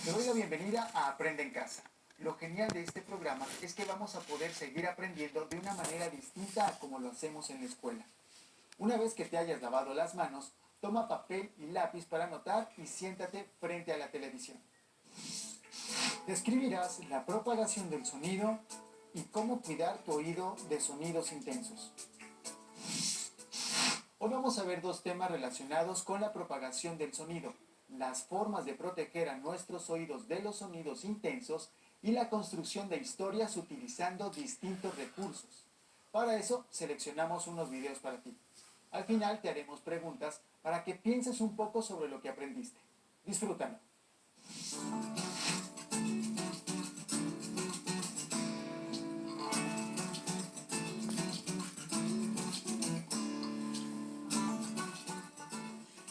Te doy la bienvenida a Aprende en Casa. Lo genial de este programa es que vamos a poder seguir aprendiendo de una manera distinta a como lo hacemos en la escuela. Una vez que te hayas lavado las manos, toma papel y lápiz para anotar y siéntate frente a la televisión. Describirás la propagación del sonido y cómo cuidar tu oído de sonidos intensos. Hoy vamos a ver dos temas relacionados con la propagación del sonido: las formas de proteger a nuestros oídos de los sonidos intensos y la construcción de historias utilizando distintos recursos. Para eso seleccionamos unos videos para ti. Al final te haremos preguntas para que pienses un poco sobre lo que aprendiste. Disfrútalo.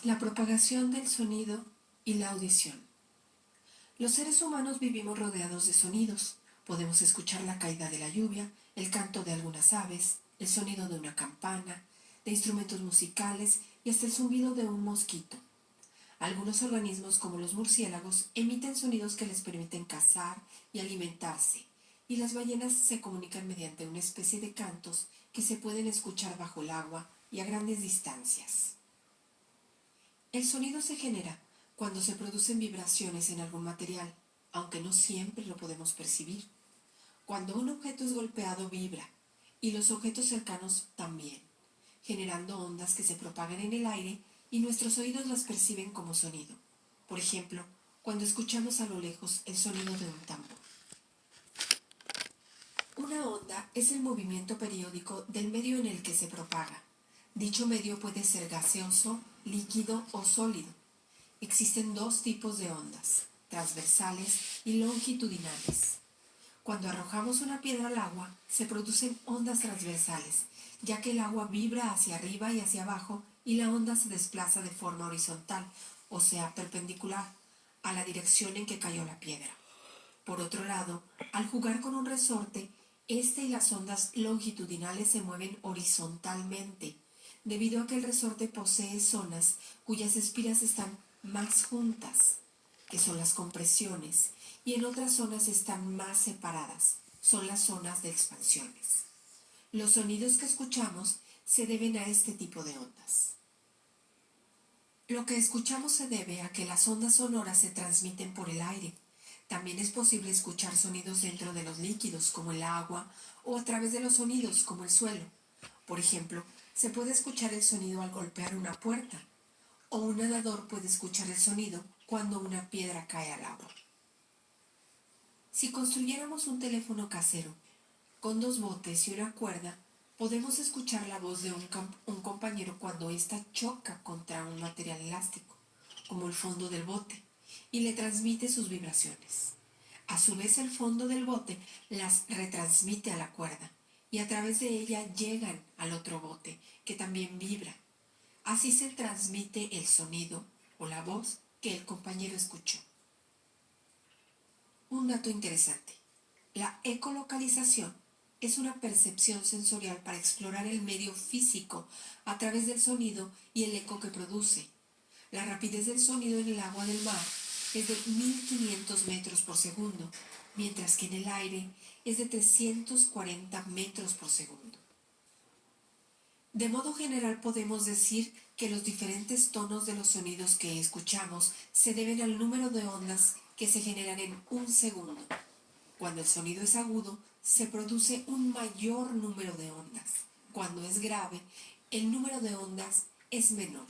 La propagación del sonido y la audición. Los seres humanos vivimos rodeados de sonidos. Podemos escuchar la caída de la lluvia, el canto de algunas aves, el sonido de una campana, de instrumentos musicales y hasta el zumbido de un mosquito. Algunos organismos, como los murciélagos, emiten sonidos que les permiten cazar y alimentarse, y las ballenas se comunican mediante una especie de cantos que se pueden escuchar bajo el agua y a grandes distancias. El sonido se genera cuando se producen vibraciones en algún material, aunque no siempre lo podemos percibir. Cuando un objeto es golpeado vibra, y los objetos cercanos también, generando ondas que se propagan en el aire y nuestros oídos las perciben como sonido. Por ejemplo, cuando escuchamos a lo lejos el sonido de un tambor. Una onda es el movimiento periódico del medio en el que se propaga. Dicho medio puede ser gaseoso, líquido o sólido. Existen dos tipos de ondas, transversales y longitudinales. Cuando arrojamos una piedra al agua, se producen ondas transversales, ya que el agua vibra hacia arriba y hacia abajo y la onda se desplaza de forma horizontal, o sea, perpendicular, a la dirección en que cayó la piedra. Por otro lado, al jugar con un resorte, este y las ondas longitudinales se mueven horizontalmente, debido a que el resorte posee zonas cuyas espiras están más juntas, que son las compresiones, y en otras zonas están más separadas, son las zonas de expansiones. Los sonidos que escuchamos se deben a este tipo de ondas. Lo que escuchamos se debe a que las ondas sonoras se transmiten por el aire. También es posible escuchar sonidos dentro de los líquidos, como el agua, o a través de los sonidos, como el suelo. Por ejemplo, se puede escuchar el sonido al golpear una puerta, o un nadador puede escuchar el sonido cuando una piedra cae al agua. Si construyéramos un teléfono casero, con dos botes y una cuerda, podemos escuchar la voz de un compañero cuando ésta choca contra un material elástico, como el fondo del bote, y le transmite sus vibraciones. A su vez, el fondo del bote las retransmite a la cuerda, y a través de ella llegan al otro bote, que también vibra. Así se transmite el sonido o la voz que el compañero escuchó. Un dato interesante: la ecolocalización es una percepción sensorial para explorar el medio físico a través del sonido y el eco que produce. La rapidez del sonido en el agua del mar es de 1500 metros por segundo, mientras que en el aire es de 340 metros por segundo. De modo general podemos decir que los diferentes tonos de los sonidos que escuchamos se deben al número de ondas que se generan en un segundo. Cuando el sonido es agudo, se produce un mayor número de ondas. Cuando es grave, el número de ondas es menor.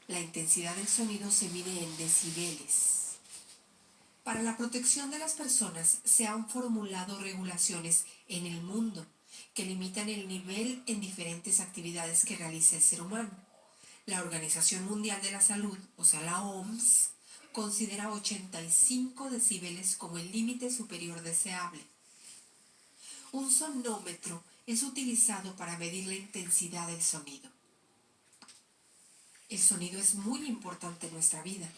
La intensidad del sonido se mide en decibeles. Para la protección de las personas se han formulado regulaciones en el mundo que limitan el nivel en diferentes actividades que realiza el ser humano. La Organización Mundial de la Salud, o sea la OMS, considera 85 decibeles como el límite superior deseable. Un sonómetro es utilizado para medir la intensidad del sonido. El sonido es muy importante en nuestra vida.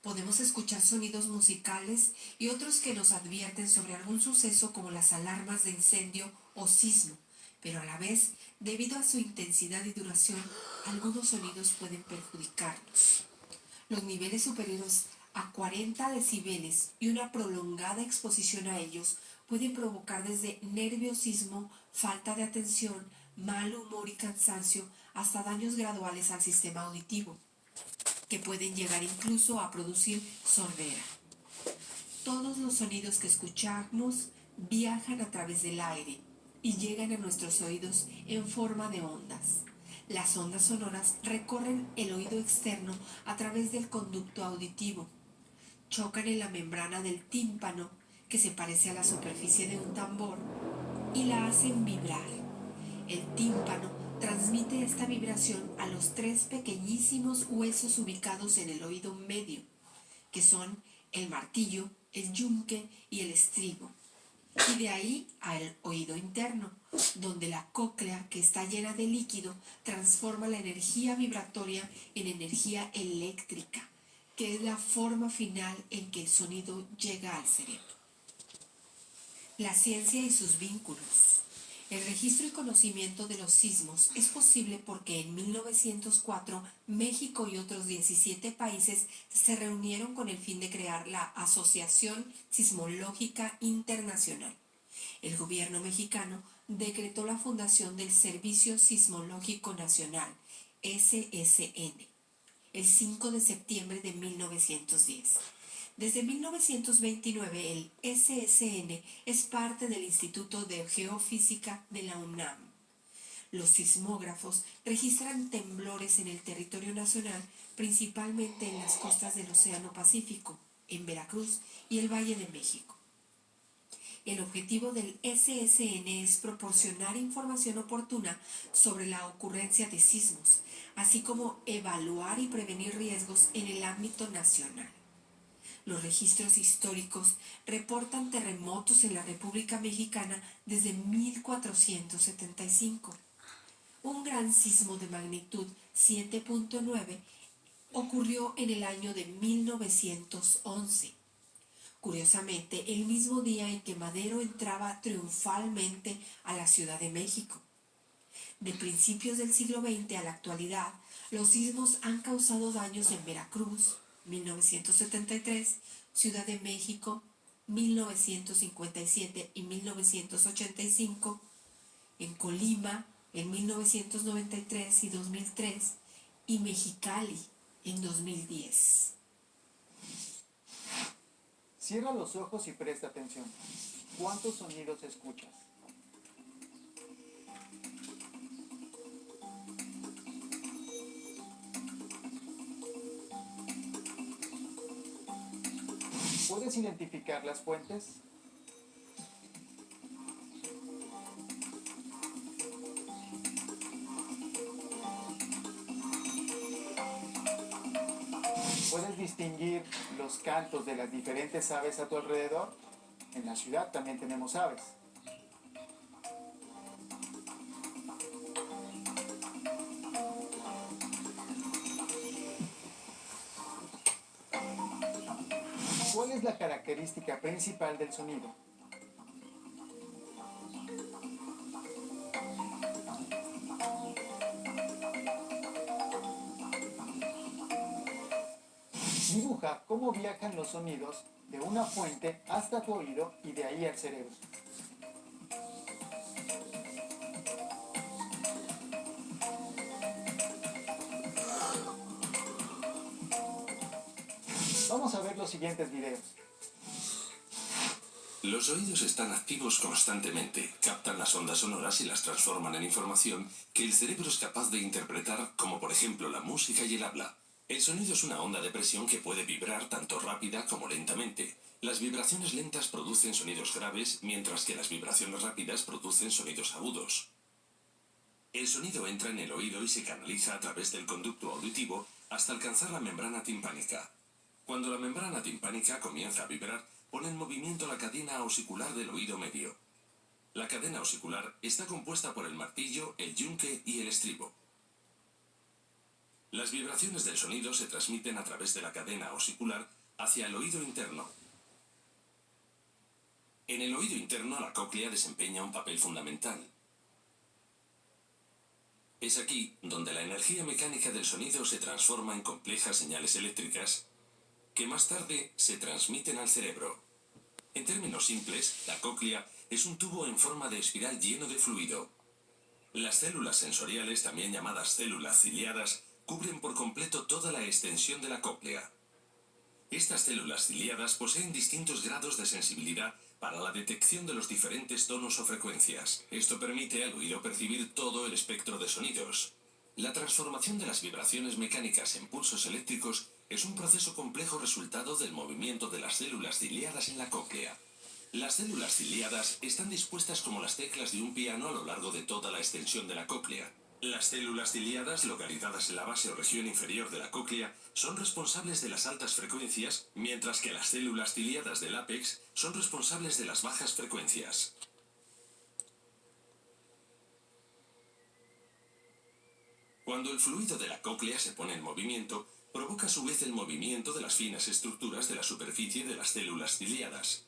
Podemos escuchar sonidos musicales y otros que nos advierten sobre algún suceso, como las alarmas de incendio o sismo, pero a la vez, debido a su intensidad y duración, algunos sonidos pueden perjudicarnos. Los niveles superiores A 40 decibeles y una prolongada exposición a ellos pueden provocar desde nerviosismo, falta de atención, mal humor y cansancio, hasta daños graduales al sistema auditivo, que pueden llegar incluso a producir sordera. Todos los sonidos que escuchamos viajan a través del aire y llegan a nuestros oídos en forma de ondas. Las ondas sonoras recorren el oído externo a través del conducto auditivo, chocan en la membrana del tímpano, que se parece a la superficie de un tambor, y la hacen vibrar. El tímpano transmite esta vibración a los tres pequeñísimos huesos ubicados en el oído medio, que son el martillo, el yunque y el estribo. Y de ahí al oído interno, donde la cóclea, que está llena de líquido, transforma la energía vibratoria en energía eléctrica, que es la forma final en que el sonido llega al cerebro. La ciencia y sus vínculos. El registro y conocimiento de los sismos es posible porque en 1904 México y otros 17 países se reunieron con el fin de crear la Asociación Sismológica Internacional. El gobierno mexicano decretó la fundación del Servicio Sismológico Nacional, SSN, el 5 de septiembre de 1910. Desde 1929 el SSN es parte del Instituto de Geofísica de la UNAM. Los sismógrafos registran temblores en el territorio nacional, principalmente en las costas del Océano Pacífico, en Veracruz y el Valle de México. El objetivo del SSN es proporcionar información oportuna sobre la ocurrencia de sismos, así como evaluar y prevenir riesgos en el ámbito nacional. Los registros históricos reportan terremotos en la República Mexicana desde 1475. Un gran sismo de magnitud 7.9 ocurrió en el año de 1911. Curiosamente, el mismo día en que Madero entraba triunfalmente a la Ciudad de México. De principios del siglo XX a la actualidad, los sismos han causado daños en Veracruz, 1973, Ciudad de México, 1957 y 1985, en Colima, en 1993 y 2003, y Mexicali, en 2010. Cierra los ojos y presta atención. ¿Cuántos sonidos escuchas? ¿Puedes identificar las fuentes? ¿Puedes distinguir los cantos de las diferentes aves a tu alrededor? En la ciudad también tenemos aves. ¿Cuál es la característica principal del sonido? Dibuja cómo viajan los sonidos de una fuente hasta tu oído y de ahí al cerebro. Vamos a ver los siguientes videos. Los oídos están activos constantemente, captan las ondas sonoras y las transforman en información que el cerebro es capaz de interpretar, como por ejemplo la música y el habla. El sonido es una onda de presión que puede vibrar tanto rápida como lentamente. Las vibraciones lentas producen sonidos graves, mientras que las vibraciones rápidas producen sonidos agudos. El sonido entra en el oído y se canaliza a través del conducto auditivo hasta alcanzar la membrana timpánica. Cuando la membrana timpánica comienza a vibrar, pone en movimiento la cadena osicular del oído medio. La cadena osicular está compuesta por el martillo, el yunque y el estribo. Las vibraciones del sonido se transmiten a través de la cadena osicular hacia el oído interno. En el oído interno la cóclea desempeña un papel fundamental. Es aquí donde la energía mecánica del sonido se transforma en complejas señales eléctricas que más tarde se transmiten al cerebro. En términos simples, la cóclea es un tubo en forma de espiral lleno de fluido. Las células sensoriales, también llamadas células ciliadas, cubren por completo toda la extensión de la cóclea. Estas células ciliadas poseen distintos grados de sensibilidad para la detección de los diferentes tonos o frecuencias. Esto permite al oído percibir todo el espectro de sonidos. La transformación de las vibraciones mecánicas en pulsos eléctricos es un proceso complejo resultado del movimiento de las células ciliadas en la cóclea. Las células ciliadas están dispuestas como las teclas de un piano a lo largo de toda la extensión de la cóclea. Las células ciliadas, localizadas en la base o región inferior de la cóclea, son responsables de las altas frecuencias, mientras que las células ciliadas del ápex son responsables de las bajas frecuencias. Cuando el fluido de la cóclea se pone en movimiento, provoca a su vez el movimiento de las finas estructuras de la superficie de las células ciliadas.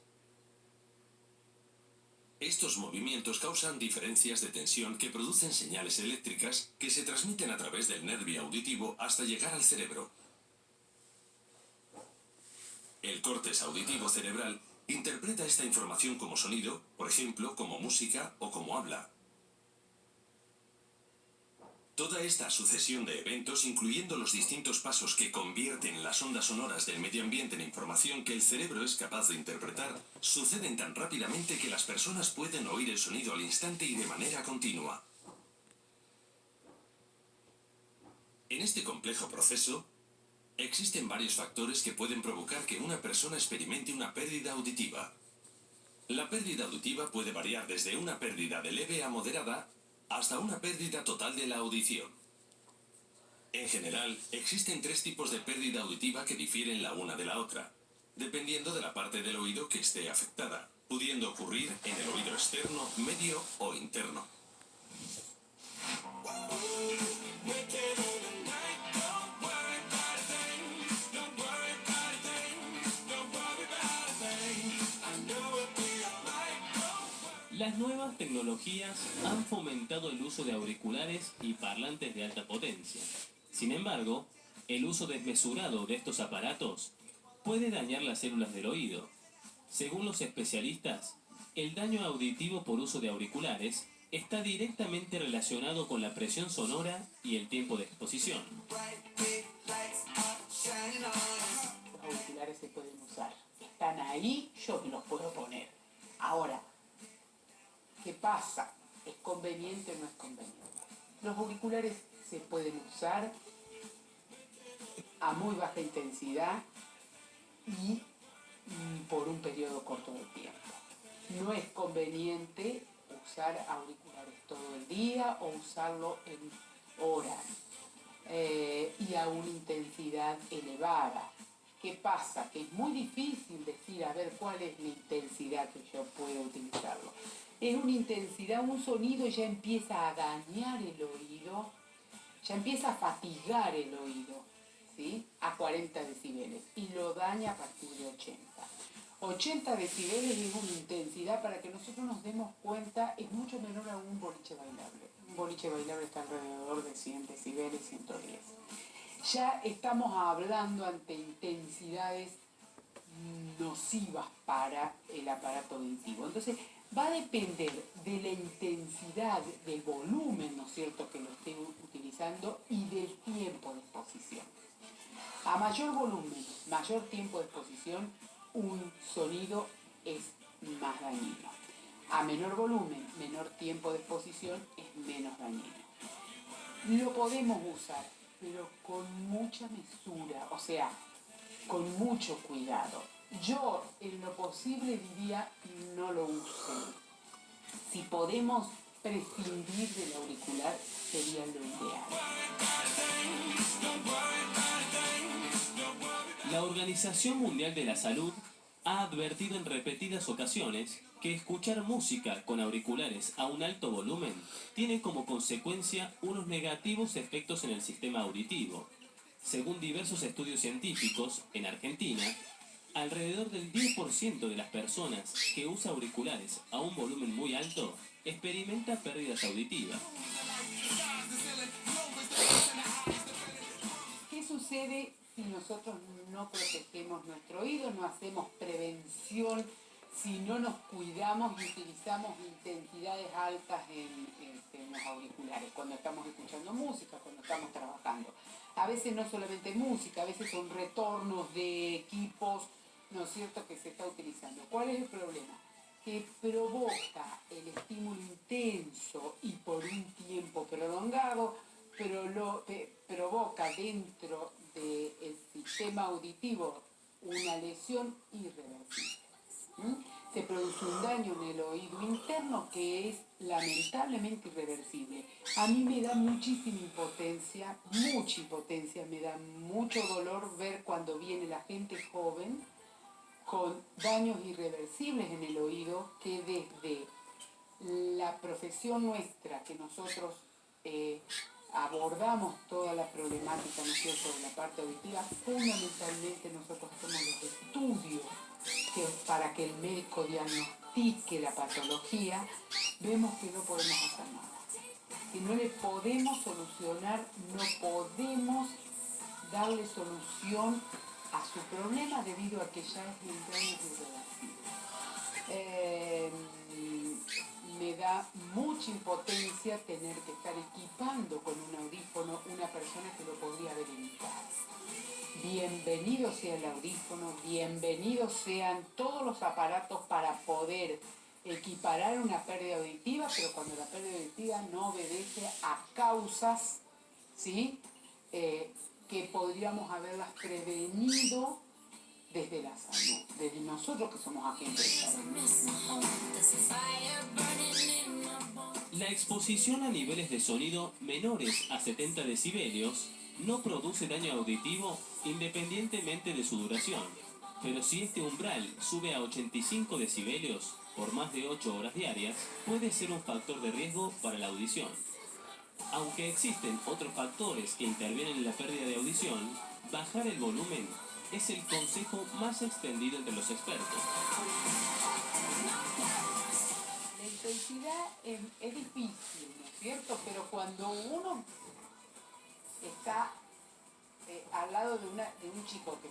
Estos movimientos causan diferencias de tensión que producen señales eléctricas que se transmiten a través del nervio auditivo hasta llegar al cerebro. El córtex auditivo cerebral interpreta esta información como sonido, por ejemplo, como música o como habla. Toda esta sucesión de eventos, incluyendo los distintos pasos que convierten las ondas sonoras del medio ambiente en información que el cerebro es capaz de interpretar, suceden tan rápidamente que las personas pueden oír el sonido al instante y de manera continua. En este complejo proceso, existen varios factores que pueden provocar que una persona experimente una pérdida auditiva. La pérdida auditiva puede variar desde una pérdida de leve a moderada hasta una pérdida total de la audición. En general, existen 3 tipos de pérdida auditiva que difieren la una de la otra, dependiendo de la parte del oído que esté afectada, pudiendo ocurrir en el oído externo, medio o interno. Las nuevas tecnologías han fomentado el uso de auriculares y parlantes de alta potencia. Sin embargo, el uso desmesurado de estos aparatos puede dañar las células del oído. Según los especialistas, el daño auditivo por uso de auriculares está directamente relacionado con la presión sonora y el tiempo de exposición. Los auriculares se pueden usar. Están ahí, yo me los puedo poner. Ahora, ¿qué pasa? ¿Es conveniente o no es conveniente? Los auriculares se pueden usar a muy baja intensidad y por un periodo corto de tiempo. No es conveniente usar auriculares todo el día o usarlo en horas y a una intensidad elevada. ¿Qué pasa? Que es muy difícil decir, a ver, cuál es la intensidad que yo puedo utilizarlo. Es una intensidad, un sonido ya empieza a dañar el oído, ya empieza a fatigar el oído, ¿sí? A 40 decibeles y lo daña a partir de 80. 80 decibeles es una intensidad, para que nosotros nos demos cuenta, es mucho menor a un boliche bailable. Un boliche bailable está alrededor de 100 decibeles, 110. Ya estamos hablando ante intensidades nocivas para el aparato auditivo. Entonces, va a depender de la intensidad, del volumen, ¿no es cierto?, que lo esté utilizando y del tiempo de exposición. A mayor volumen, mayor tiempo de exposición, un sonido es más dañino. A menor volumen, menor tiempo de exposición, es menos dañino. Lo podemos usar, pero con mucha mesura, o sea, con mucho cuidado. Yo, en lo posible, diría, no lo usen. Si podemos prescindir del auricular, sería lo ideal. La Organización Mundial de la Salud ha advertido en repetidas ocasiones que escuchar música con auriculares a un alto volumen tiene como consecuencia unos negativos efectos en el sistema auditivo. Según diversos estudios científicos, en Argentina, alrededor del 10% de las personas que usa auriculares a un volumen muy alto experimenta pérdidas auditivas. ¿Qué sucede si nosotros no protegemos nuestro oído, no hacemos prevención, si no nos cuidamos y utilizamos intensidades altas en los auriculares, cuando estamos escuchando música, cuando estamos trabajando. A veces no solamente música, a veces son retornos de equipos, ¿no es cierto?, que se está utilizando. ¿Cuál es el problema? Que provoca el estímulo intenso y por un tiempo prolongado, pero provoca dentro del sistema auditivo una lesión irreversible. Se produce un daño en el oído interno que es lamentablemente irreversible. A mí me da muchísima impotencia, mucha impotencia, me da mucho dolor ver cuando viene la gente joven con daños irreversibles en el oído, que desde la profesión nuestra, que nosotros abordamos toda la problemática, ¿no es cierto?, de la parte auditiva, fundamentalmente nosotros hacemos los estudios para que el médico diagnostique la patología, vemos que no podemos hacer nada, que no le podemos solucionar, no podemos darle solución a su problema debido a que ya es un daño irreversible. Me da mucha impotencia tener que estar equipando con un audífono una persona que lo podría haber evitado. Bienvenido sea el audífono, bienvenidos sean todos los aparatos para poder equiparar una pérdida auditiva, pero cuando la pérdida auditiva no obedece a causas, ¿sí?, que podríamos haberlas prevenido desde la salud, desde nosotros que somos agentes de salud. La exposición a niveles de sonido menores a 70 decibelios no produce daño auditivo independientemente de su duración, pero si este umbral sube a 85 decibelios por más de 8 horas diarias, puede ser un factor de riesgo para la audición. Aunque existen otros factores que intervienen en la pérdida de audición, bajar el volumen es el consejo más extendido entre los expertos. La intensidad es difícil, ¿no es cierto? Pero cuando uno está al lado de un chico que